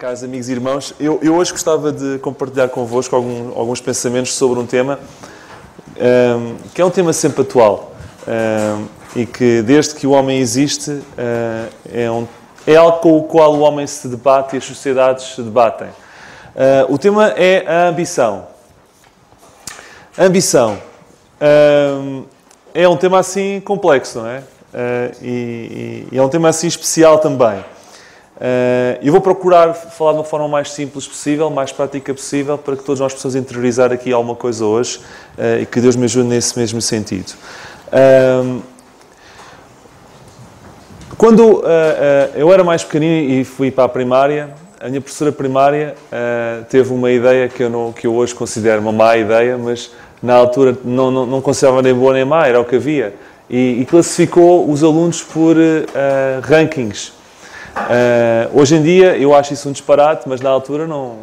Caros amigos e irmãos, eu hoje gostava de compartilhar convosco alguns pensamentos sobre um tema que é um tema sempre atual e que desde que o homem existe é algo com o qual o homem se debate e as sociedades se debatem. O tema é a ambição. A ambição é um tema assim complexo, não é? E é um tema assim especial também. Eu vou procurar falar de uma forma mais simples possível, mais prática possível, para que todos nós possamos interiorizar aqui alguma coisa hoje e que Deus me ajude nesse mesmo sentido. Quando eu era mais pequenino e fui para a primária, a minha professora primária teve uma ideia que eu hoje considero uma má ideia, mas na altura não considerava nem boa nem má, era o que havia. E classificou os alunos por rankings. Hoje em dia eu acho isso um disparate, mas na altura não.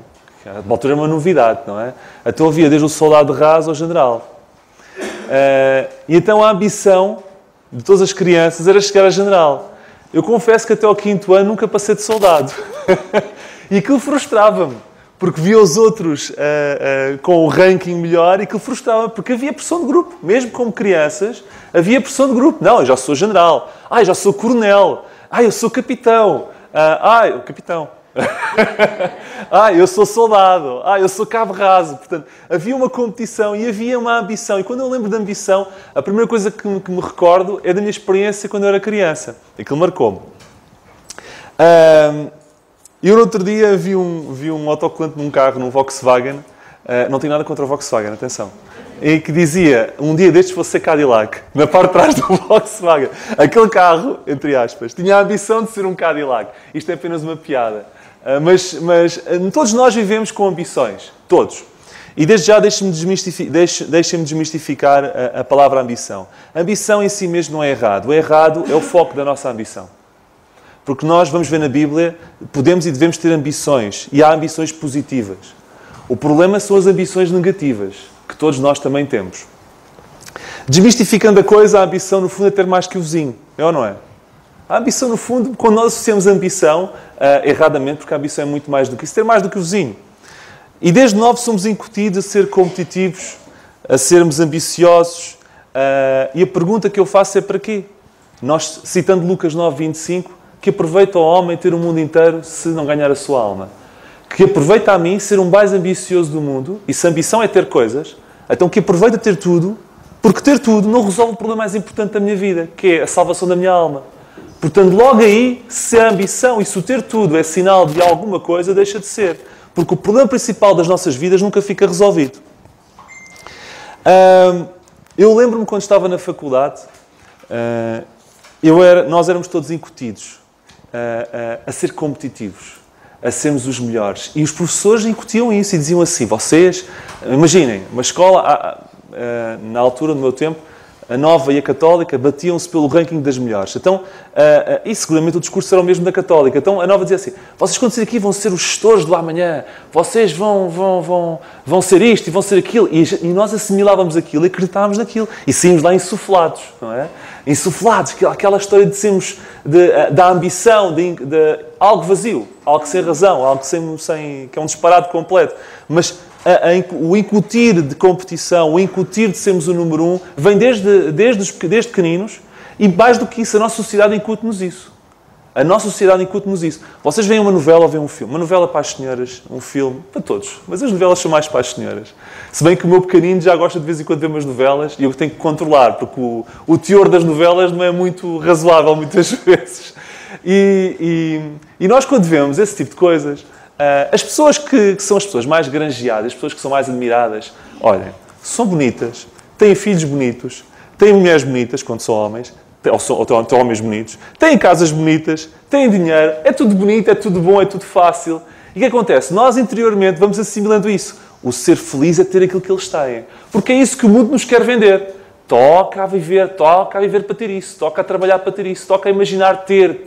Na altura é uma novidade, não é? Então havia desde o soldado raso ao general. E então a ambição de todas as crianças era chegar a general. Eu confesso que até ao 5º ano nunca passei de soldado. E aquilo frustrava-me, porque via os outros com o ranking melhor e aquilo frustrava-me, porque havia pressão de grupo. Mesmo como crianças, havia pressão de grupo. Não, eu já sou general. Eu já sou coronel. Eu sou capitão. O capitão. Eu sou soldado. Eu sou cabo raso. Portanto, havia uma competição e havia uma ambição. E quando eu lembro de ambição, a primeira coisa que me recordo é da minha experiência quando eu era criança. Aquilo marcou-me. Eu, no outro dia, vi um autocolante num carro, num Volkswagen. Não tenho nada contra o Volkswagen, atenção. E que dizia, um dia destes vou ser Cadillac, na parte de trás do Volkswagen. Aquele carro, entre aspas, tinha a ambição de ser um Cadillac. Isto é apenas uma piada. Mas todos nós vivemos com ambições. Todos. E desde já deixem-me desmistificar a palavra ambição. A ambição em si mesmo não é errado. O errado é o foco da nossa ambição. Porque nós, vamos ver na Bíblia, podemos e devemos ter ambições. E há ambições positivas. O problema são as ambições negativas, que todos nós também temos. Desmistificando a coisa, a ambição, no fundo, é ter mais que o vizinho. É ou não é? A ambição, no fundo, quando nós associamos a ambição, erradamente, porque a ambição é muito mais do que isso, ter mais do que o vizinho. E desde novo somos incutidos a ser competitivos, a sermos ambiciosos. E a pergunta que eu faço é para quê? Nós, citando Lucas 9:25, que aproveita ao homem ter o mundo inteiro se não ganhar a sua alma. Que aproveita a mim ser um mais ambicioso do mundo, e se a ambição é ter coisas, então que aproveita ter tudo, porque ter tudo não resolve o problema mais importante da minha vida, que é a salvação da minha alma. Portanto, logo aí, se a ambição e se o ter tudo é sinal de alguma coisa, deixa de ser. Porque o problema principal das nossas vidas nunca fica resolvido. Eu lembro-me quando estava na faculdade, nós éramos todos incutidos a ser competitivos, a sermos os melhores. E os professores incutiam isso e diziam assim, vocês, imaginem, uma escola, na altura, no meu tempo, a Nova e a Católica batiam-se pelo ranking das melhores. Então, e seguramente o discurso era o mesmo da Católica. Então, a Nova dizia assim, vocês quando saírem aqui vão ser os gestores do amanhã, vocês vão ser isto e vão ser aquilo. E nós assimilávamos aquilo e acreditávamos naquilo. E saímos lá insuflados, não é? Insuflados, aquela história de sermos da ambição, de algo vazio, algo sem razão, algo que é um disparate completo. Mas o incutir de competição, o incutir de sermos o número 1, vem desde pequeninos, e mais do que isso, a nossa sociedade incute-nos isso. A nossa sociedade incute-nos isso. Vocês veem uma novela ou veem um filme? Uma novela para as senhoras, um filme para todos. Mas as novelas são mais para as senhoras. Se bem que o meu pequenino já gosta de vez em quando de ver umas novelas e eu tenho que controlar, porque o teor das novelas não é muito razoável muitas vezes. E nós, quando vemos esse tipo de coisas, as pessoas que são as pessoas mais granjeadas, as pessoas que são mais admiradas, olhem, são bonitas, têm filhos bonitos, têm mulheres bonitas quando são homens, ou têm homens bonitos, têm casas bonitas, têm dinheiro, é tudo bonito, é tudo bom, é tudo fácil. E o que acontece? Nós interiormente vamos assimilando isso. O ser feliz é ter aquilo que eles têm. Porque é isso que o mundo nos quer vender. Toca a viver para ter isso, toca a trabalhar para ter isso, toca a imaginar ter.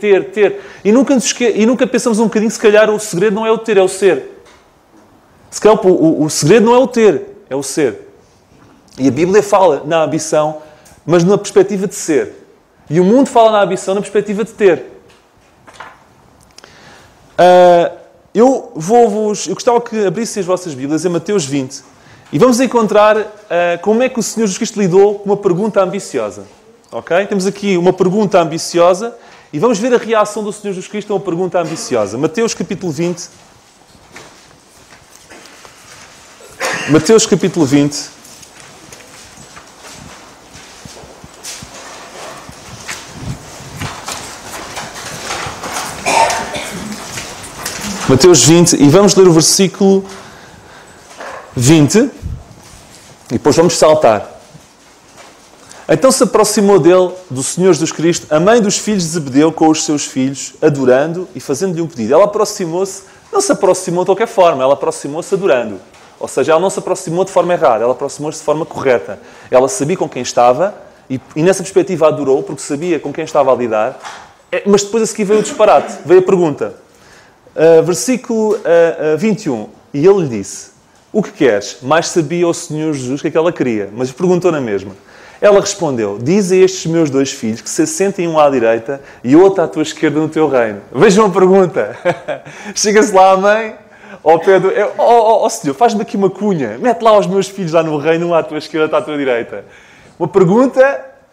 E nunca pensamos um bocadinho, se calhar o segredo não é o ter, é o ser. Se calhar o segredo não é o ter, é o ser. E a Bíblia fala na ambição, mas na perspectiva de ser. E o mundo fala na ambição na perspectiva de ter. eu gostava que abrissem as vossas Bíblias em Mateus 20 e vamos encontrar como é que o Senhor Jesus Cristo lidou com uma pergunta ambiciosa. Ok? Temos aqui uma pergunta ambiciosa e vamos ver a reação do Senhor Jesus Cristo a uma pergunta ambiciosa. Mateus capítulo 20. Mateus capítulo 20. Mateus 20, e vamos ler o versículo 20, e depois vamos saltar. Então se aproximou dele, do Senhor Jesus Cristo, a mãe dos filhos de Zebedeu com os seus filhos, adorando e fazendo-lhe um pedido. Ela aproximou-se, não se aproximou de qualquer forma, ela aproximou-se adorando. Ou seja, ela não se aproximou de forma errada, ela aproximou-se de forma correta. Ela sabia com quem estava, e nessa perspectiva adorou, porque sabia com quem estava a lidar, mas depois a seguir veio o disparate, veio a pergunta. Versículo 21. E ele lhe disse: o que queres? Mais sabia o Senhor Jesus que ela queria, mas perguntou na mesma. Ela respondeu: diz a estes meus 2 filhos que se assentem um à direita e outro à tua esquerda no teu reino. Vejam a pergunta. Chega-se lá a mãe, ao pé do... Senhor, faz-me aqui uma cunha. Mete lá os meus filhos lá no reino, um à tua esquerda, outro à tua direita. Uma pergunta,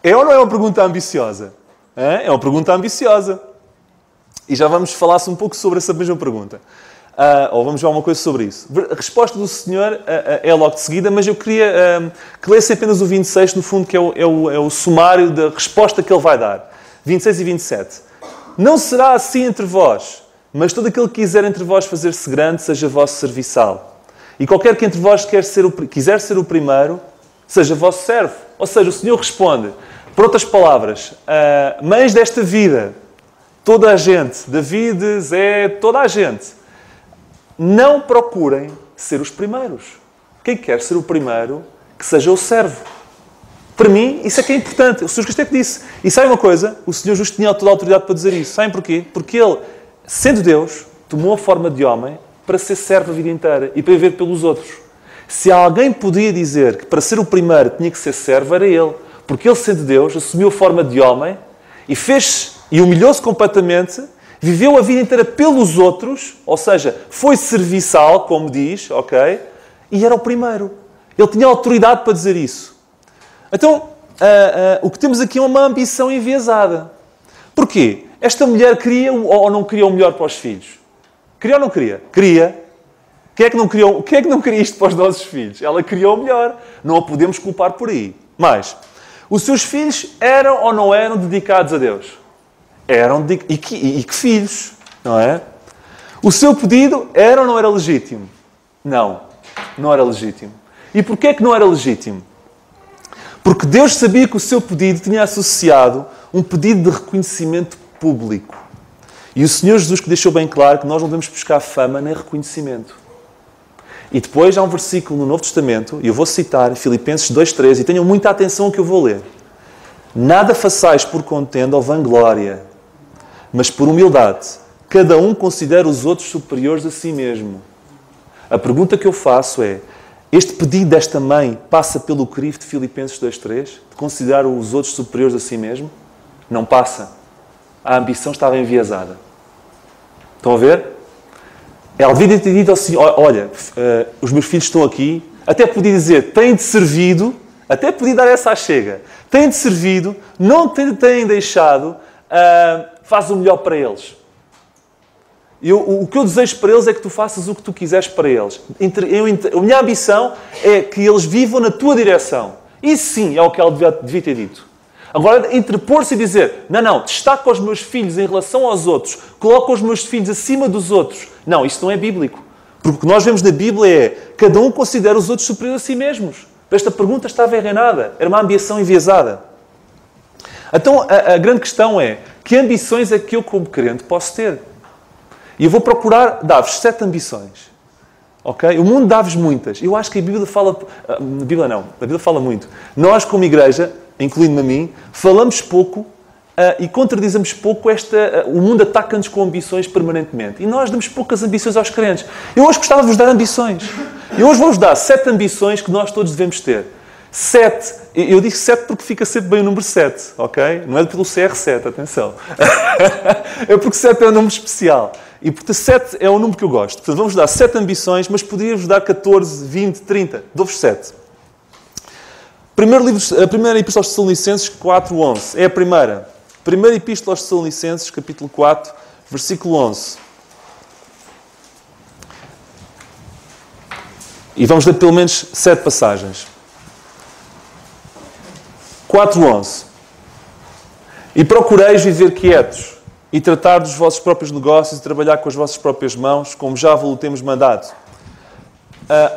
é ou não é uma pergunta ambiciosa? É uma pergunta ambiciosa. E já vamos falar um pouco sobre essa mesma pergunta. Ou vamos ver alguma coisa sobre isso. A resposta do Senhor é logo de seguida, mas eu queria que lessem apenas o 26, no fundo, que é o sumário da resposta que ele vai dar. 26 e 27. Não será assim entre vós, mas todo aquele que quiser entre vós fazer-se grande, seja vosso serviçal. E qualquer que entre vós quiser ser o primeiro, seja vosso servo. Ou seja, o Senhor responde, por outras palavras, mães desta vida, toda a gente, David, Zé, toda a gente, não procurem ser os primeiros. Quem quer ser o primeiro, que seja o servo. Para mim, isso é que é importante. O Senhor Cristo é que disse. E sabe uma coisa? O Senhor Justo tinha toda a autoridade para dizer isso. Sabem porquê? Porque Ele, sendo Deus, tomou a forma de homem para ser servo a vida inteira e para viver pelos outros. Se alguém podia dizer que para ser o primeiro tinha que ser servo, era Ele. Porque Ele, sendo Deus, assumiu a forma de homem e humilhou-se completamente, viveu a vida inteira pelos outros, ou seja, foi serviçal, como diz, ok? E era o primeiro. Ele tinha autoridade para dizer isso. Então, o que temos aqui é uma ambição enviesada. Porquê? Esta mulher queria ou não queria o melhor para os filhos? Queria ou não queria? Queria. Quem é que não queria isto para os nossos filhos? Ela queria o melhor. Não a podemos culpar por aí. Mas, os seus filhos eram ou não eram dedicados a Deus? Eram e que filhos, não é? O seu pedido era ou não era legítimo? Não, não era legítimo. E porquê é que não era legítimo? Porque Deus sabia que o seu pedido tinha associado um pedido de reconhecimento público. E o Senhor Jesus que deixou bem claro que nós não devemos buscar fama nem reconhecimento. E depois há um versículo no Novo Testamento, e eu vou citar Filipenses 2,13, e tenham muita atenção ao que eu vou ler. Nada façais por contenda ou vanglória, mas por humildade. Cada um considera os outros superiores a si mesmo. A pergunta que eu faço é, este pedido desta mãe passa pelo crivo de Filipenses 2,3? De considerar os outros superiores a si mesmo? Não passa. A ambição estava enviesada. Estão a ver? Ela devia ter dito assim, olha, os meus filhos estão aqui, até podia dizer, têm-te servido, até podia dar essa chega, têm-te servido, não te têm deixado, faz o melhor para eles. O que eu desejo para eles é que tu faças o que tu quiseres para eles. A minha ambição é que eles vivam na tua direção. Isso sim é o que ela devia ter dito. Agora, interpor-se e dizer, não, destaco os meus filhos em relação aos outros, coloco os meus filhos acima dos outros. Não, isso não é bíblico. Porque o que nós vemos na Bíblia é, cada um considera os outros superiores a si mesmos. Esta pergunta estava enganada. Era uma ambição enviesada. Então, a grande questão é, que ambições é que eu, como crente, posso ter? E eu vou procurar dar-vos 7 ambições. Okay? O mundo dá-vos muitas. Eu acho que a Bíblia fala... A Bíblia fala muito. Nós, como igreja, incluindo-me a mim, falamos pouco e contradizemos pouco o mundo ataca-nos com ambições permanentemente. E nós damos poucas ambições aos crentes. Eu hoje gostava de vos dar ambições. Eu hoje vou-vos dar 7 ambições que nós todos devemos ter. 7. Eu digo 7 porque fica sempre bem o número 7, ok? Não é pelo CR7, atenção. É porque 7 é um número especial. E, portanto, 7 é um número que eu gosto. Portanto, vamos dar 7 ambições, mas podia-vos dar 14, 20, 30. Dou-vos 7. A primeira Epístola aos Tessalonicenses 4:11. É a primeira. Primeira Epístola aos Tessalonicenses, capítulo 4, versículo 11. E vamos ler pelo menos 7 passagens. 4:11. E procureis viver quietos e tratar dos vossos próprios negócios e trabalhar com as vossas próprias mãos, como já vos temos mandado.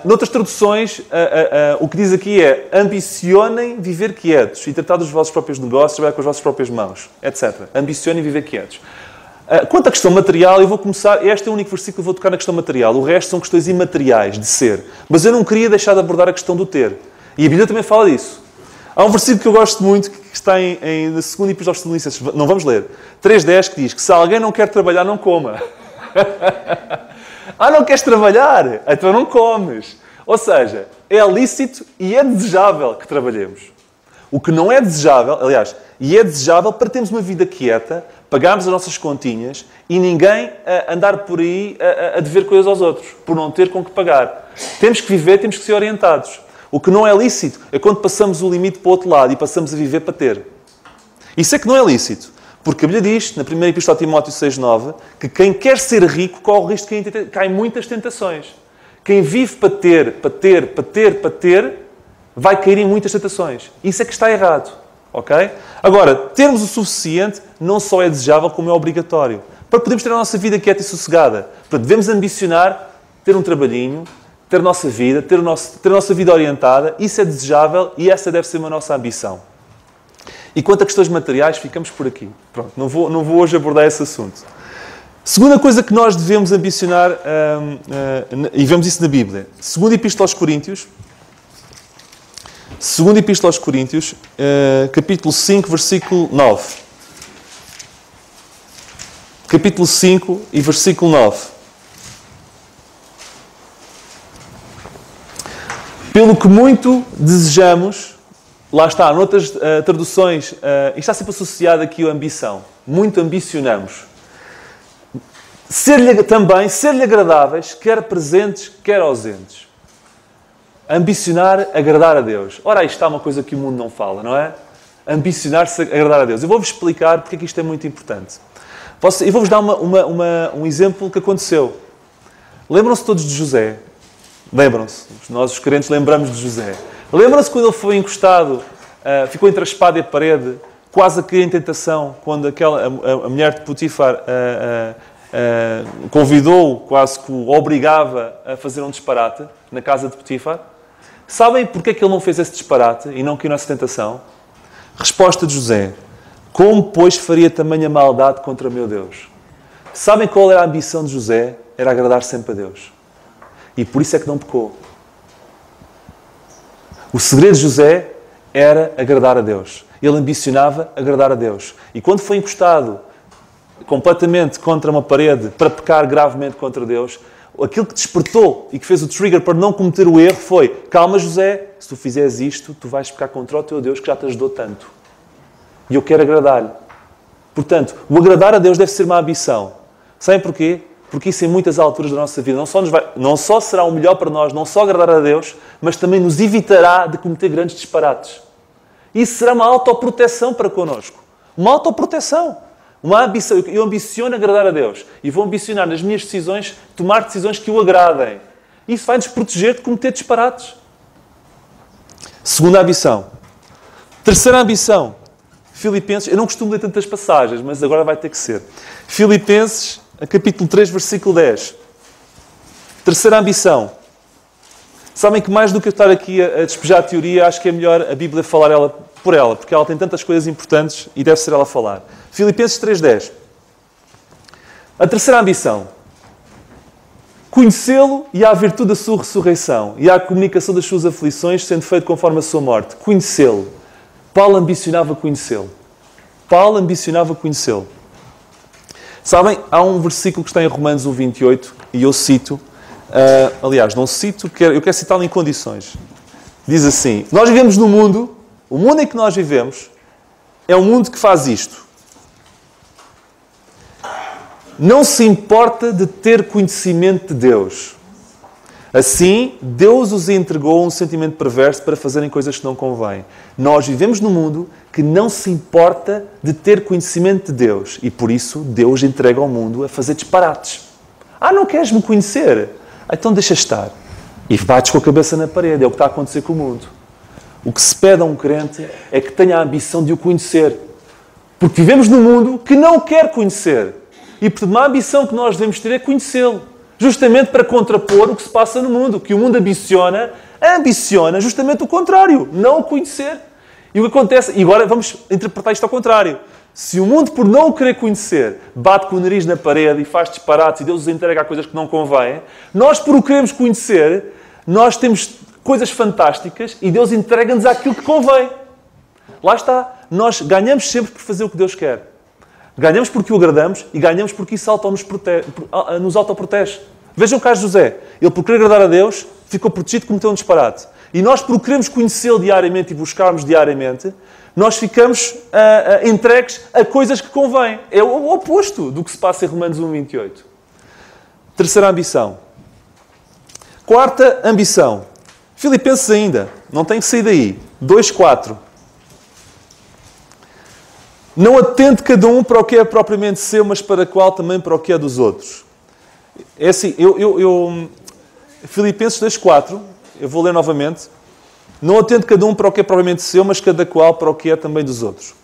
Noutras traduções, o que diz aqui é ambicionem viver quietos e tratar dos vossos próprios negócios, trabalhar com as vossas próprias mãos, etc. Ambicionem viver quietos. Quanto à questão material, eu vou começar... Este é o único versículo que eu vou tocar na questão material. O resto são questões imateriais, de ser. Mas eu não queria deixar de abordar a questão do ter. E a Bíblia também fala disso. Há um versículo que eu gosto muito, que está na segunda Epístola aos Tessalonicenses. Não vamos ler. 3:10, que diz que se alguém não quer trabalhar, não coma. Não queres trabalhar? Então não comes. Ou seja, é lícito e é desejável que trabalhemos. O que não é desejável, aliás, e é desejável para termos uma vida quieta, pagarmos as nossas continhas e ninguém andar por aí a dever coisas aos outros, por não ter com que pagar. Temos que viver, temos que ser orientados. O que não é lícito é quando passamos o limite para o outro lado e passamos a viver para ter. Isso é que não é lícito. Porque a Bíblia diz, na primeira Epístola a Timóteo 6:9, que quem quer ser rico corre o risco de cair em muitas tentações. Quem vive para ter, vai cair em muitas tentações. Isso é que está errado. Ok? Agora, termos o suficiente não só é desejável, como é obrigatório. Para podermos ter a nossa vida quieta e sossegada. Portanto, devemos ambicionar ter um trabalhinho, ter a nossa vida, ter a nossa vida orientada. Isso é desejável e essa deve ser uma nossa ambição. E quanto a questões materiais, ficamos por aqui. Pronto, não vou hoje abordar esse assunto. Segunda coisa que nós devemos ambicionar, e vemos isso na Bíblia. Segunda Epístola aos Coríntios. Segunda Epístola aos Coríntios, capítulo 5, versículo 9. Capítulo 5 e versículo 9. Pelo que muito desejamos, lá está, noutras traduções, isto está sempre associado aqui à ambição. Muito ambicionamos. Ser-lhe agradáveis, quer presentes, quer ausentes. Ambicionar agradar a Deus. Ora, isto está uma coisa que o mundo não fala, não é? Ambicionar-se agradar a Deus. Eu vou-vos explicar porque é que isto é muito importante. Eu vou-vos dar um exemplo que aconteceu. Lembram-se todos de José? Lembram-se? Nós, os crentes, lembramos de José. Lembram-se quando ele foi encostado, ficou entre a espada e a parede, quase a cair em tentação, quando a mulher de Potifar convidou-o, quase que o obrigava a fazer um disparate na casa de Potifar? Sabem porque é que ele não fez esse disparate e não caiu nessa tentação? Resposta de José: como, pois, faria tamanha maldade contra meu Deus? Sabem qual era a ambição de José? Era agradar sempre a Deus. E por isso é que não pecou. O segredo de José era agradar a Deus. Ele ambicionava agradar a Deus. E quando foi encostado completamente contra uma parede para pecar gravemente contra Deus, aquilo que despertou e que fez o trigger para não cometer o erro foi: calma, José, se tu fizeres isto, tu vais pecar contra o teu Deus que já te ajudou tanto. E eu quero agradar-lhe. Portanto, o agradar a Deus deve ser uma ambição. Sabem porquê? Porque isso em muitas alturas da nossa vida não só será o melhor para nós, não só agradar a Deus, mas também nos evitará de cometer grandes disparates. Isso será uma autoproteção para connosco. Uma autoproteção. Uma ambição. Eu ambiciono agradar a Deus. E vou ambicionar nas minhas decisões, tomar decisões que o agradem. Isso vai-nos proteger de cometer disparates. Segunda ambição. Terceira ambição. Filipenses. Eu não costumo ler tantas passagens, mas agora vai ter que ser. Filipenses, capítulo 3, versículo 10. Terceira ambição. Sabem que mais do que eu estar aqui a despejar a teoria, acho que é melhor a Bíblia falar por ela, porque ela tem tantas coisas importantes e deve ser ela a falar. Filipenses 3:10. A terceira ambição. Conhecê-lo e à virtude da sua ressurreição e à comunicação das suas aflições, sendo feito conforme a sua morte. Conhecê-lo. Paulo ambicionava conhecê-lo. Paulo ambicionava conhecê-lo. Sabem, há um versículo que está em Romanos 1:28 e eu cito, aliás, não cito, eu quero citá-lo em condições. Diz assim, nós vivemos no mundo, o mundo em que nós vivemos é um mundo que faz isto. Não se importa de ter conhecimento de Deus. Assim, Deus os entregou um sentimento perverso para fazerem coisas que não convêm. Nós vivemos num mundo que não se importa de ter conhecimento de Deus. E por isso, Deus entrega ao mundo a fazer disparates. Não queres me conhecer? Então deixa estar. E bates com a cabeça na parede. É o que está a acontecer com o mundo. O que se pede a um crente é que tenha a ambição de o conhecer. Porque vivemos num mundo que não quer conhecer. E por uma ambição que nós devemos ter é conhecê-lo. Justamente para contrapor o que se passa no mundo. Que o mundo ambiciona justamente o contrário. Não o conhecer. E o que acontece... E agora vamos interpretar isto ao contrário. Se o mundo, por não o querer conhecer, bate com o nariz na parede e faz disparates e Deus os entrega a coisas que não convêm, nós, por o queremos conhecer, nós temos coisas fantásticas e Deus entrega-nos aquilo que convém. Lá está. Nós ganhamos sempre por fazer o que Deus quer. Ganhamos porque o agradamos e ganhamos porque isso nos autoprotege. Vejam o caso de José. Ele, por querer agradar a Deus, ficou protegido e cometeu um disparate. E nós, por queremos conhecê-lo diariamente e buscarmos diariamente, nós ficamos entregues a coisas que convêm. É o oposto do que se passa em Romanos 1:28. Terceira ambição. Quarta ambição. Filipenses ainda. Não tem que sair daí. 2:4. Não atende cada um para o que é propriamente seu, mas para qual também para o que é dos outros. É assim, Filipenses 2:4, eu vou ler novamente. Não atende cada um para o que é propriamente seu, mas cada qual para o que é também dos outros.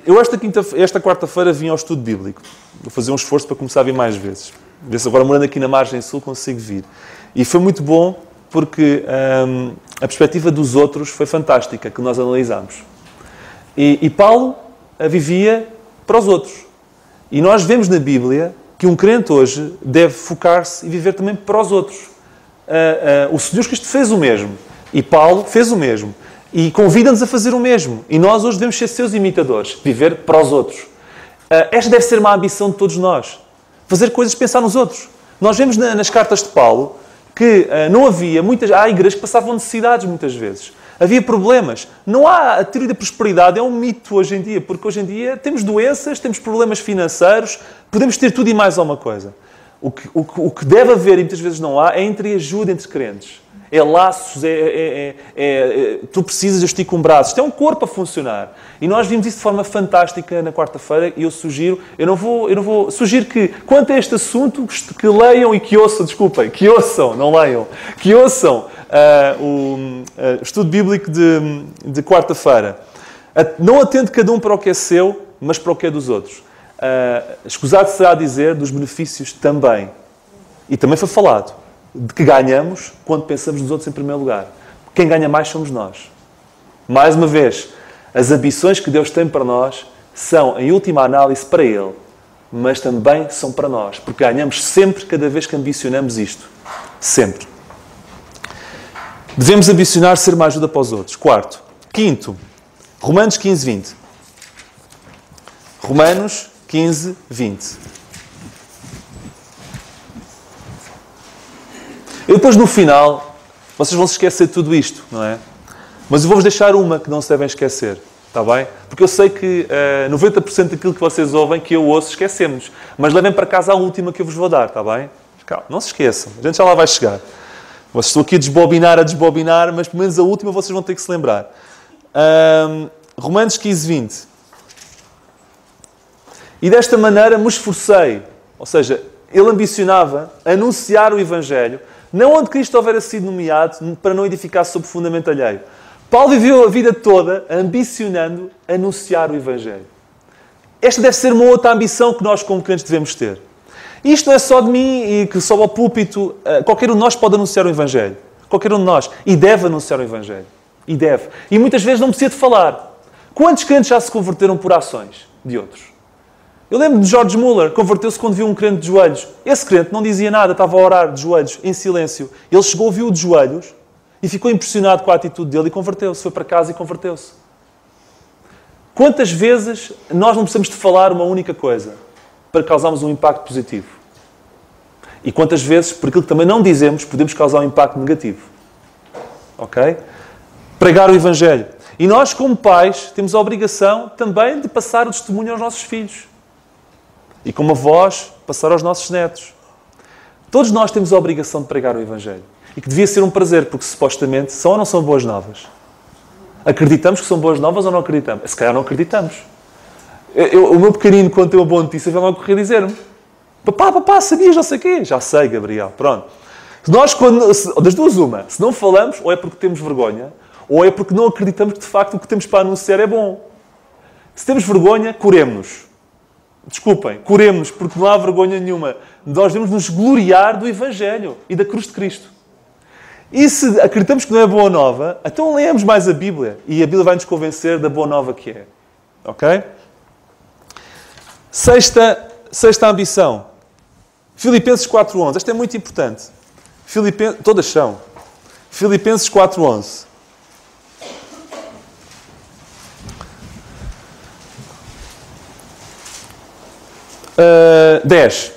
Eu esta quarta-feira vim ao estudo bíblico. Vou fazer um esforço para começar a vir mais vezes. Ver se agora morando aqui na margem sul consigo vir. E foi muito bom porque a perspectiva dos outros foi fantástica, que nós analisámos. E Paulo vivia para os outros. E nós vemos na Bíblia que um crente hoje deve focar-se e viver também para os outros. O Senhor Cristo fez o mesmo. E Paulo fez o mesmo. E convida-nos a fazer o mesmo. E nós hoje devemos ser seus imitadores. Viver para os outros. Esta deve ser uma ambição de todos nós. Fazer coisas, pensar nos outros. Nós vemos nas cartas de Paulo que não havia há igrejas que passavam necessidades muitas vezes. Havia problemas. Não há a teoria da prosperidade, é um mito hoje em dia, porque hoje em dia temos doenças, temos problemas financeiros, podemos ter tudo e mais alguma coisa. O que deve haver, e muitas vezes não há, é entreajuda entre crentes. É laços, tu precisas, eu estico um braço. Isto é um corpo a funcionar. E nós vimos isso de forma fantástica na quarta-feira e eu sugiro que, quanto a este assunto, que leiam e que ouçam, não leiam, que ouçam o estudo bíblico de quarta-feira. Não atende cada um para o que é seu, mas para o que é dos outros. Escusado será dizer dos benefícios também. E também foi falado de que ganhamos quando pensamos nos outros em primeiro lugar. Quem ganha mais somos nós. Mais uma vez, as ambições que Deus tem para nós são, em última análise, para Ele, mas também são para nós, porque ganhamos sempre cada vez que ambicionamos isto. Sempre. Devemos ambicionar ser uma ajuda para os outros. Quinto, Romanos 15:20. Romanos 15:20. E depois, no final, vocês vão se esquecer de tudo isto, não é? Mas eu vou-vos deixar uma que não se devem esquecer, está bem? Porque eu sei que 90% daquilo que vocês ouvem, que eu ouço, esquecemos. Mas levem para casa a última que eu vos vou dar, está bem? Calma, não se esqueçam, a gente já lá vai chegar. Vocês estão aqui a desbobinar, mas pelo menos a última vocês vão ter que se lembrar. Romanos 15:20. E desta maneira me esforcei, ou seja, ele ambicionava anunciar o Evangelho, não onde Cristo houvera sido nomeado, para não edificar sobre fundamento alheio. Paulo viveu a vida toda ambicionando anunciar o Evangelho. Esta deve ser uma outra ambição que nós, como crentes, devemos ter. Isto não é só de mim e que sobe ao púlpito. Qualquer um de nós pode anunciar o Evangelho. Qualquer um de nós. E deve anunciar o Evangelho. E deve. E muitas vezes não precisa de falar. Quantos crentes já se converteram por ações de outros? Eu lembro de George Muller, converteu-se quando viu um crente de joelhos. Esse crente não dizia nada, estava a orar de joelhos, em silêncio. Ele chegou, viu-o de joelhos e ficou impressionado com a atitude dele e converteu-se. Foi para casa e converteu-se. Quantas vezes nós não precisamos de falar uma única coisa para causarmos um impacto positivo? E quantas vezes, por aquilo que também não dizemos, podemos causar um impacto negativo? Ok? Pregar o Evangelho. E nós, como pais, temos a obrigação também de passar o testemunho aos nossos filhos. E como avós, passar aos nossos netos. Todos nós temos a obrigação de pregar o Evangelho. E que devia ser um prazer, porque supostamente são ou não são boas novas? Acreditamos que são boas novas ou não acreditamos? Se calhar não acreditamos. O meu pequenino, quando tem uma boa notícia, vem logo correr dizer-me: papá, sabias não sei o quê? Já sei, Gabriel, pronto. Nós, das duas uma, se não falamos, ou é porque temos vergonha, ou é porque não acreditamos que, de facto, o que temos para anunciar é bom. Se temos vergonha, curemo-nos. Desculpem, curemo-nos, porque não há vergonha nenhuma. Nós devemos nos gloriar do Evangelho e da cruz de Cristo. E se acreditamos que não é boa nova, então leemos mais a Bíblia. E a Bíblia vai nos convencer da boa nova que é. Ok? Sexta ambição. Filipenses 4.11. Esta é muito importante. Todas são. Filipenses 4.11. 10.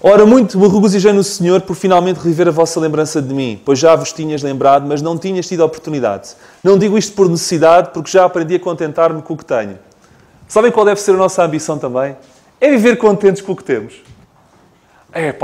Ora, muito me regozijei no Senhor por finalmente reviver a vossa lembrança de mim, pois já vos tinhas lembrado, mas não tinhas tido a oportunidade. Não digo isto por necessidade, porque já aprendi a contentar-me com o que tenho. Sabem qual deve ser a nossa ambição também? É viver contentes com o que temos.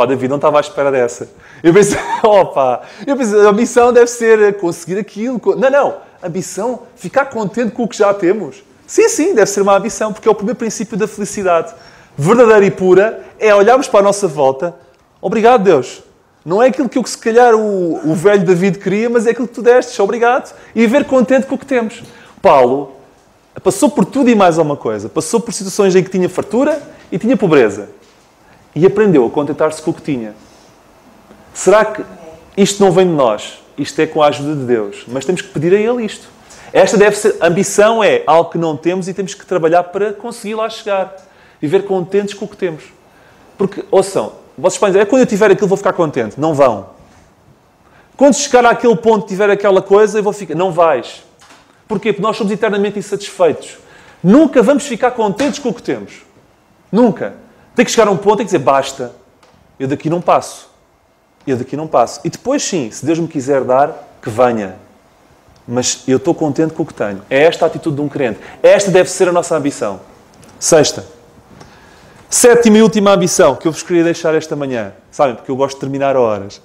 David, não estava à espera dessa. Eu pensei, a ambição deve ser conseguir aquilo. Não. A ambição, ficar contente com o que já temos. Sim, deve ser uma ambição, porque é o primeiro princípio da felicidade. Verdadeira e pura é olharmos para a nossa volta. Obrigado, Deus. Não é aquilo que se calhar o velho David queria, mas é aquilo que tu destes. Obrigado. E viver contente com o que temos. Paulo passou por tudo e mais alguma coisa. Passou por situações em que tinha fartura e tinha pobreza. E aprendeu a contentar-se com o que tinha. Será que isto não vem de nós? Isto é com a ajuda de Deus. Mas temos que pedir a Ele isto. Esta deve ser... Ambição é algo que não temos e temos que trabalhar para conseguir lá chegar. Viver contentes com o que temos. Porque, ouçam, vocês podem dizer, quando eu tiver aquilo vou ficar contente. Não vão. Quando chegar àquele ponto, tiver aquela coisa, eu vou ficar... Não vais. Porquê? Porque nós somos eternamente insatisfeitos. Nunca vamos ficar contentes com o que temos. Nunca. Tem que chegar a um ponto em que dizer, basta. Eu daqui não passo. E depois sim, se Deus me quiser dar, que venha. Mas eu estou contente com o que tenho. É esta a atitude de um crente. Esta deve ser a nossa ambição. Sexta. Sétima e última ambição que eu vos queria deixar esta manhã. Sabem, porque eu gosto de terminar a horas.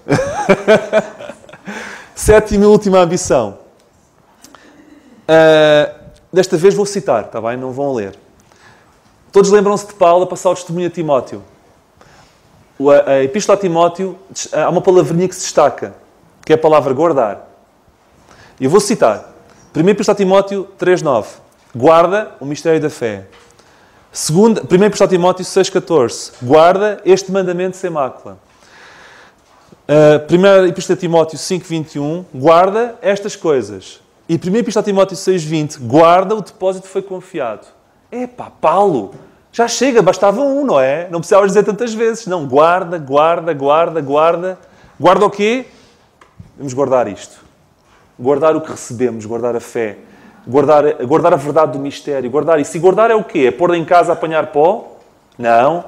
Sétima e última ambição. Desta vez vou citar, está bem? Não vão ler. Todos lembram-se de Paulo a passar o testemunho a Timóteo. A Epístola a Timóteo, há uma palavrinha que se destaca, que é a palavra guardar. E eu vou citar. 1 Epístola a Timóteo 3.9. Guarda o mistério da fé. 1 Epístola a Timóteo 6.14. Guarda este mandamento sem mácula. 1 Epístola a Timóteo 5.21. Guarda estas coisas. E 1 Epístola a Timóteo 6.20. Guarda o depósito que foi confiado. Paulo, já chega, bastava um, não é? Não precisavas dizer tantas vezes. Não, guarda. Guarda o quê? Vamos guardar isto. Guardar o que recebemos, guardar a fé. Guardar a verdade do mistério. Guardar isso. E guardar é o quê? É pôr em casa a apanhar pó? Não.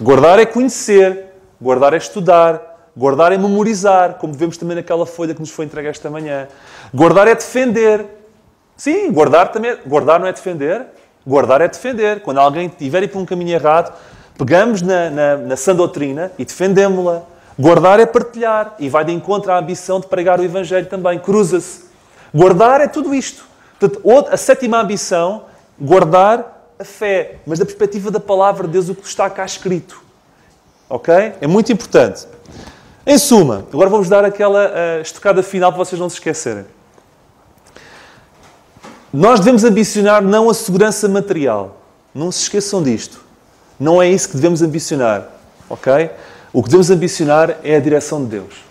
Guardar é conhecer. Guardar é estudar. Guardar é memorizar, como vemos também naquela folha que nos foi entregue esta manhã. Guardar é defender. Sim, guardar não é defender. Guardar é defender. Quando alguém estiver a ir por um caminho errado, pegamos na sã doutrina e defendemos-la. Guardar é partilhar. E vai de encontro à ambição de pregar o Evangelho também. Cruza-se. Guardar é tudo isto. Portanto, a sétima ambição, guardar a fé. Mas da perspectiva da palavra de Deus, o que está cá escrito. Ok? É muito importante. Em suma, agora vou-vos dar aquela estocada final para vocês não se esquecerem. Nós devemos ambicionar não a segurança material. Não se esqueçam disto. Não é isso que devemos ambicionar. Ok? O que devemos ambicionar é a direção de Deus.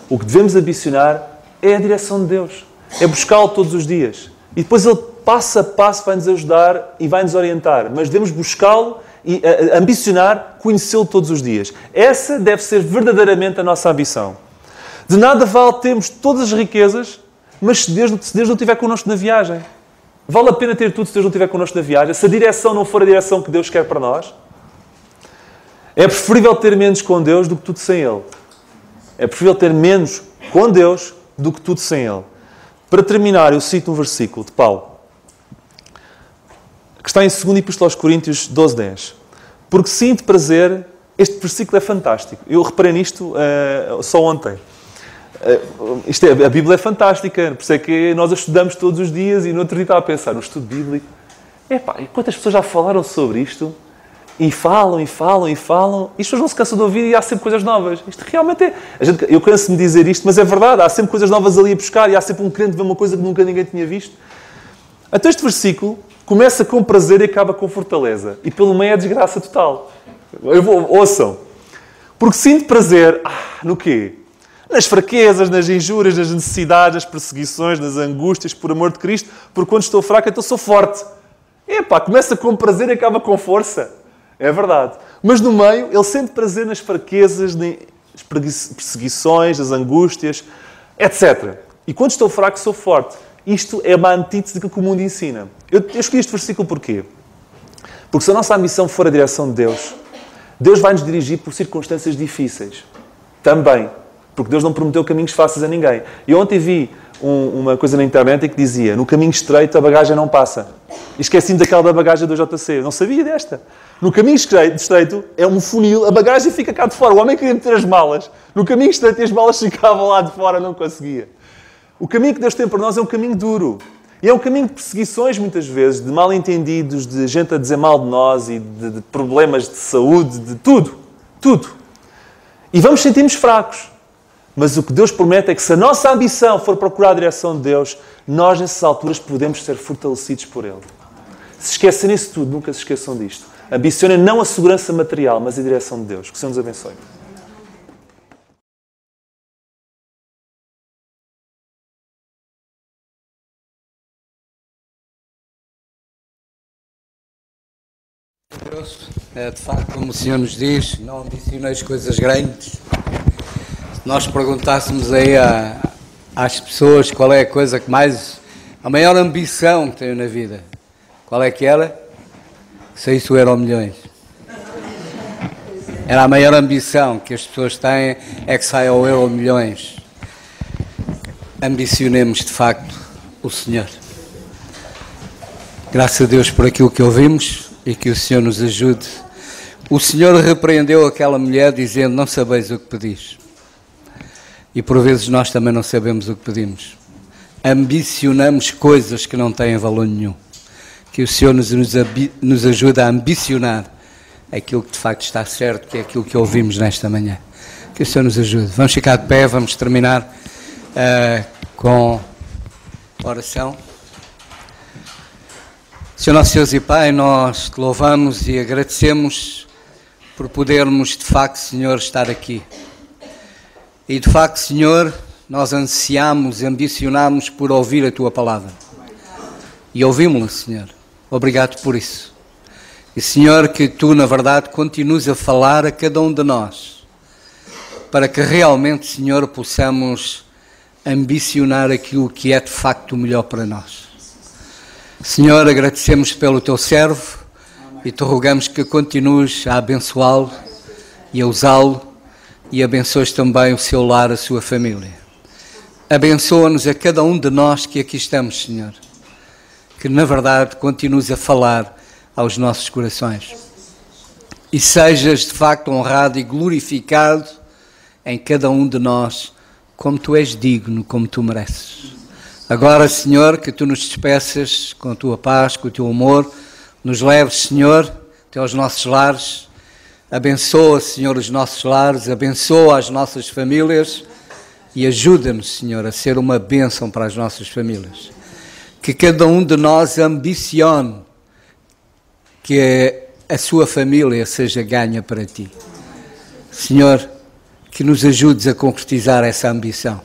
O que devemos ambicionar é a direção de Deus. É buscá-lo todos os dias. E depois Ele, passo a passo, vai-nos ajudar e vai-nos orientar. Mas devemos buscá-lo e ambicionar conhecê-lo todos os dias. Essa deve ser verdadeiramente a nossa ambição. De nada vale termos todas as riquezas, mas se Deus não estiver connosco na viagem. Vale a pena ter tudo se Deus não estiver connosco na viagem? Se a direção não for a direção que Deus quer para nós? É preferível ter menos com Deus do que tudo sem Ele. É preferível ter menos com Deus do que tudo sem Ele. Para terminar, eu cito um versículo de Paulo, que está em 2 Epístola aos Coríntios 12:10. Porque sinto prazer, este versículo é fantástico. Eu reparei nisto só ontem. A Bíblia é fantástica, por isso é que nós a estudamos todos os dias e no outro dia estava a pensar, no estudo bíblico, e quantas pessoas já falaram sobre isto? E falam, e falam, e falam, e as pessoas não se cansam de ouvir e há sempre coisas novas. Isto realmente é... eu canso-me de dizer isto, mas é verdade, há sempre coisas novas ali a buscar e há sempre um crente a ver uma coisa que nunca ninguém tinha visto. Então este versículo começa com prazer e acaba com fortaleza. E pelo meio é desgraça total. Ouçam. Porque sinto prazer, no quê? Nas fraquezas, nas injúrias, nas necessidades, nas perseguições, nas angústias, por amor de Cristo, porque quando estou fraco, então sou forte. Começa com prazer e acaba com força. É verdade. Mas no meio, ele sente prazer nas fraquezas, nas perseguições, nas angústias, etc. E quando estou fraco, sou forte. Isto é uma antítese daquilo que o mundo ensina. Eu escolhi este versículo porquê? Porque se a nossa ambição for a direção de Deus, Deus vai nos dirigir por circunstâncias difíceis. Também. Porque Deus não prometeu caminhos fáceis a ninguém. E ontem vi uma coisa na internet que dizia, no caminho estreito a bagagem não passa. E esqueci-me daquela da bagagem do JC. Eu não sabia desta. No caminho estreito é um funil, a bagagem fica cá de fora. O homem queria meter as malas. No caminho estreito as malas ficavam lá de fora, não conseguia. O caminho que Deus tem para nós é um caminho duro. E é um caminho de perseguições, muitas vezes, de mal-entendidos, de gente a dizer mal de nós e de problemas de saúde, de tudo. Tudo. E vamos sentir-nos fracos. Mas o que Deus promete é que se a nossa ambição for procurar a direção de Deus, nós, nessas alturas, podemos ser fortalecidos por Ele. Se esquecerem isso tudo, nunca se esqueçam disto. Ambicionem não a segurança material, mas a direção de Deus. Que o Senhor nos abençoe. Deus, de facto, como o Senhor nos diz, não ambicioneis coisas grandes. Se nós perguntássemos aí às pessoas qual é a coisa que mais, a maior ambição que têm na vida, qual é que era? Que saísse o Euromilhões. Era a maior ambição que as pessoas têm, é que saia o Euromilhões. Ambicionemos de facto o Senhor. Graças a Deus por aquilo que ouvimos e que o Senhor nos ajude. O Senhor repreendeu aquela mulher dizendo, não sabeis o que pedis. E por vezes nós também não sabemos o que pedimos. Ambicionamos coisas que não têm valor nenhum. Que o Senhor nos ajude a ambicionar aquilo que de facto está certo, que é aquilo que ouvimos nesta manhã. Que o Senhor nos ajude. Vamos ficar de pé, vamos terminar com oração. Senhor nosso Deus e Pai, nós te louvamos e agradecemos por podermos de facto, Senhor, estar aqui. E de facto, Senhor, nós ansiamos, ambicionamos por ouvir a Tua palavra. E ouvimos-la, Senhor. Obrigado por isso. E, Senhor, que Tu, na verdade, continues a falar a cada um de nós, para que realmente, Senhor, possamos ambicionar aquilo que é de facto o melhor para nós. Senhor, agradecemos pelo Teu servo e Te rogamos que continues a abençoá-lo e a usá-lo e abençoes também o seu lar, a sua família. Abençoa-nos a cada um de nós que aqui estamos, Senhor. Que, na verdade, continues a falar aos nossos corações. E sejas, de facto, honrado e glorificado em cada um de nós, como Tu és digno, como Tu mereces. Agora, Senhor, que Tu nos despeças com a Tua paz, com o Teu amor, nos leves, Senhor, até aos nossos lares. Abençoa, Senhor, os nossos lares, abençoa as nossas famílias e ajuda-nos, Senhor, a ser uma bênção para as nossas famílias. Que cada um de nós ambicione que a sua família seja ganha para Ti. Senhor, que nos ajudes a concretizar essa ambição.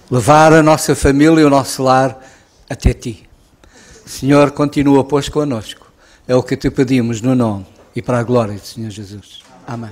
Levar a nossa família e o nosso lar até Ti. Senhor, continua, pois, connosco. É o que Te pedimos no nome e para a glória do Senhor Jesus. Amém.